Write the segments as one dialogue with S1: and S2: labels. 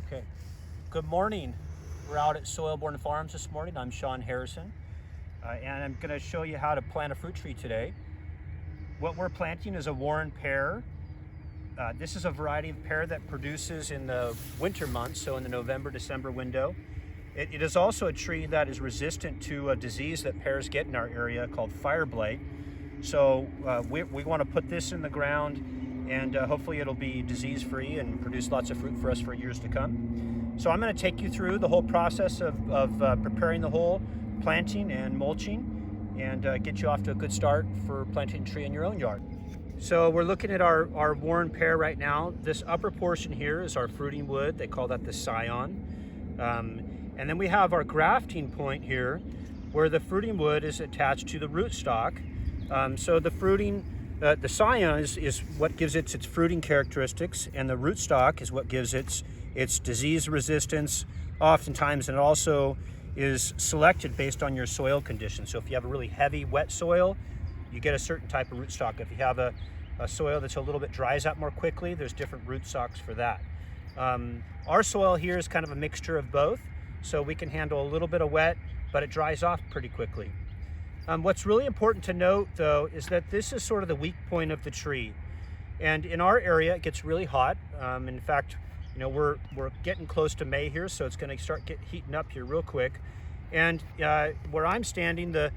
S1: Okay. Good morning. We're out at Soilborn Farms this morning. I'm Sean Harrison, and I'm going to show you how to plant a fruit tree today. What we're planting is a Warren pear. This is a variety of pear that produces in the winter months, so in the November-December window. It is also a tree that is resistant to a disease that pears get in our area called fire blight. So we want to put this in the ground, and hopefully it'll be disease-free and produce lots of fruit for us for years to come. So I'm going to take you through the whole process of preparing the hole, planting and mulching, and get you off to a good start for planting a tree in your own yard. So we're looking at our Warren pear right now. This upper portion here is our fruiting wood. They call that the scion. And then we have our grafting point here where the fruiting wood is attached to the rootstock. So the fruiting, the scion is what gives its fruiting characteristics, and the rootstock is what gives its disease resistance oftentimes, and it also is selected based on your soil conditions. So if you have a really heavy, wet soil, you get a certain type of rootstock. If you have a soil that's a little bit dries out more quickly, there's different rootstocks for that. Our soil here is kind of a mixture of both, so we can handle a little bit of wet, but it dries off pretty quickly. What's really important to note, though, is that this is sort of the weak point of the tree. And in our area, it gets really hot. In fact, you know, we're getting close to May here, so it's going to start heating up here real quick. And where I'm standing, that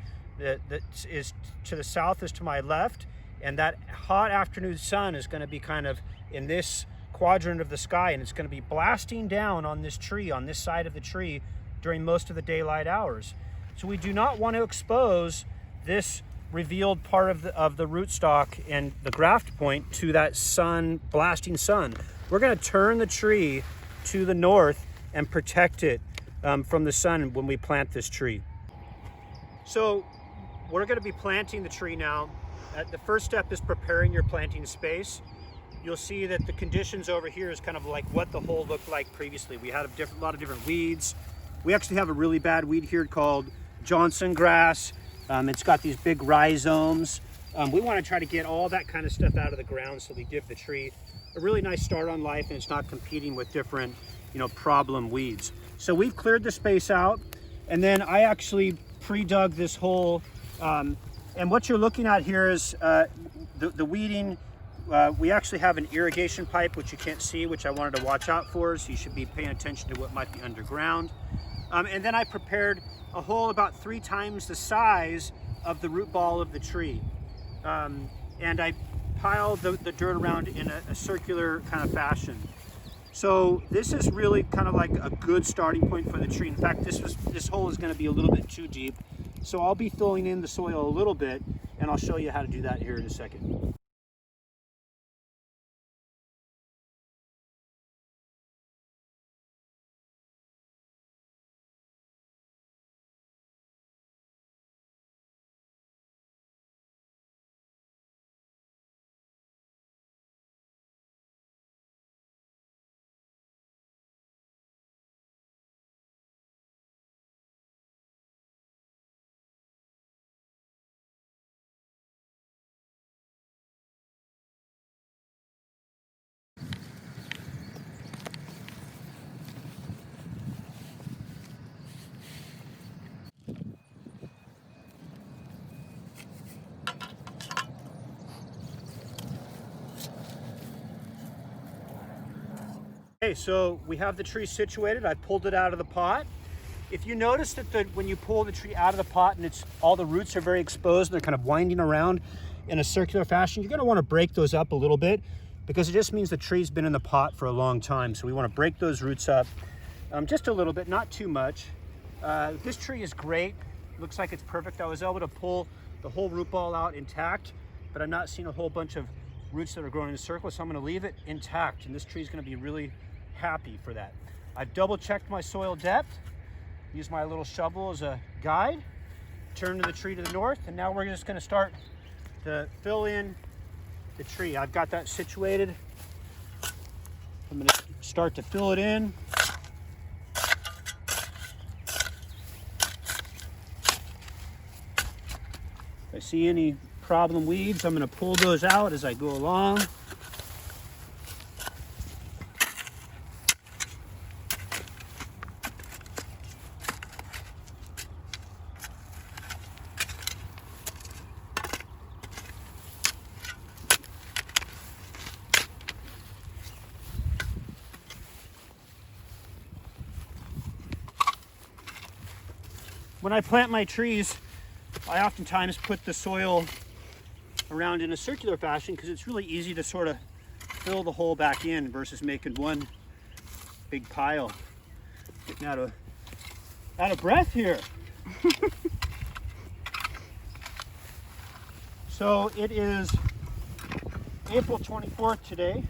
S1: is to the south is to my left, and that hot afternoon sun is going to be kind of in this quadrant of the sky, and it's going to be blasting down on this tree, on this side of the tree, during most of the daylight hours. So we do not want to expose this revealed part of the rootstock and the graft point to that sun, blasting sun. We're going to turn the tree to the north and protect it from the sun when we plant this tree. So we're going to be planting the tree now. The first step is preparing your planting space. You'll see that the conditions over here is kind of like what the hole looked like previously. We had a lot of different weeds. We actually have a really bad weed here called Johnson grass. It's got these big rhizomes. We want to try to get all that kind of stuff out of the ground so we give the tree a really nice start on life, and it's not competing with different, problem weeds. So we've cleared the space out, and then I actually pre-dug this hole. And what you're looking at here is the weeding. We actually have an irrigation pipe, which you can't see, which I wanted to watch out for, so you should be paying attention to what might be underground. And then I prepared a hole about 3 times the size of the root ball of the tree. And I piled the dirt around in a circular kind of fashion. So this is really kind of like a good starting point for the tree. In fact, this hole is going to be a little bit too deep. So I'll be filling in the soil a little bit, and I'll show you how to do that here in a second. Okay, so we have the tree situated. I pulled it out of the pot. If you notice that when you pull the tree out of the pot and all the roots are very exposed and they're kind of winding around in a circular fashion, you're going to want to break those up a little bit, because it just means the tree's been in the pot for a long time. So we want to break those roots up just a little bit, not too much. This tree is great. Looks like it's perfect. I was able to pull the whole root ball out intact, but I'm not seeing a whole bunch of roots that are growing in a circle, so I'm going to leave it intact, and this tree is going to be really happy for that. I've double checked my soil depth, used my little shovel as a guide, turned the tree to the north, and now we're just going to start to fill in the tree. I've got that situated. I'm going to start to fill it in. If I see any problem weeds, I'm going to pull those out as I go along. When I plant my trees, I oftentimes put the soil around in a circular fashion because it's really easy to sort of fill the hole back in versus making one big pile. Getting out of breath here. So it is April 24th today.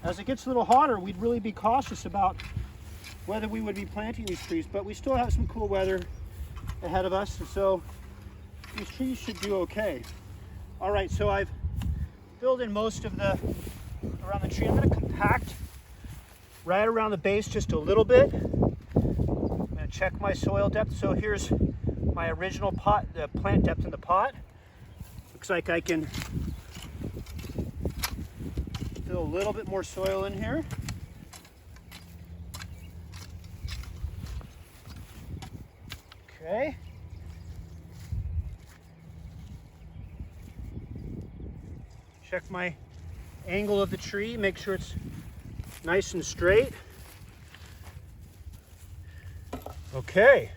S1: As it gets a little hotter, we'd really be cautious about whether we would be planting these trees, but we still have some cool weather ahead of us, and so these trees should do okay. All right, so I've filled in most of the around the tree. I'm going to compact right around the base just a little bit. I'm going to check my soil depth. So here's my original pot, the plant depth in the pot. Looks like I can fill a little bit more soil in here. Okay. Check my angle of the tree, make sure it's nice and straight. Okay.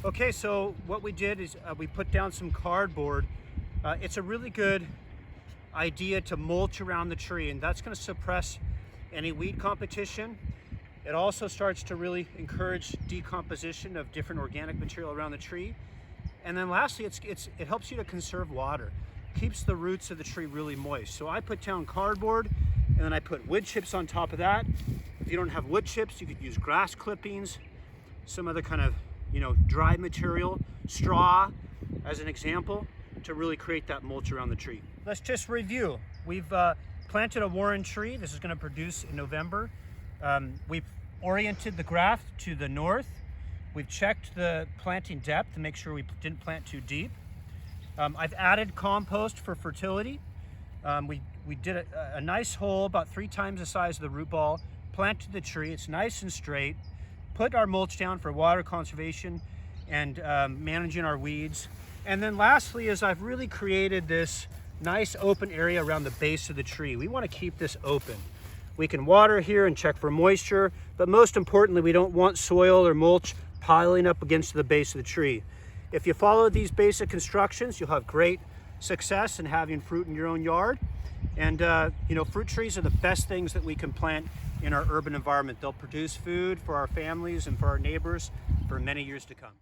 S1: Okay, so what we did is we put down some cardboard. It's a really good idea to mulch around the tree, and that's going to suppress any weed competition. It also starts to really encourage decomposition of different organic material around the tree. And then lastly, it helps you to conserve water. Keeps the roots of the tree really moist. So I put down cardboard, and then I put wood chips on top of that. If you don't have wood chips, you could use grass clippings, some other kind of dry material, straw as an example, to really create that mulch around the tree. Let's just review. We've planted a Warren tree. This is going to produce in November. We've oriented the graft to the north. We've checked the planting depth to make sure we didn't plant too deep. I've added compost for fertility. We did a nice hole about 3 times the size of the root ball, planted the tree. It's nice and straight. Put our mulch down for water conservation and managing our weeds. And then lastly is I've really created this nice open area around the base of the tree. We want to keep this open. We can water here and check for moisture, but most importantly, we don't want soil or mulch piling up against the base of the tree. If you follow these basic instructions, you'll have great success in having fruit in your own yard. And fruit trees are the best things that we can plant in our urban environment. They'll produce food for our families and for our neighbors for many years to come.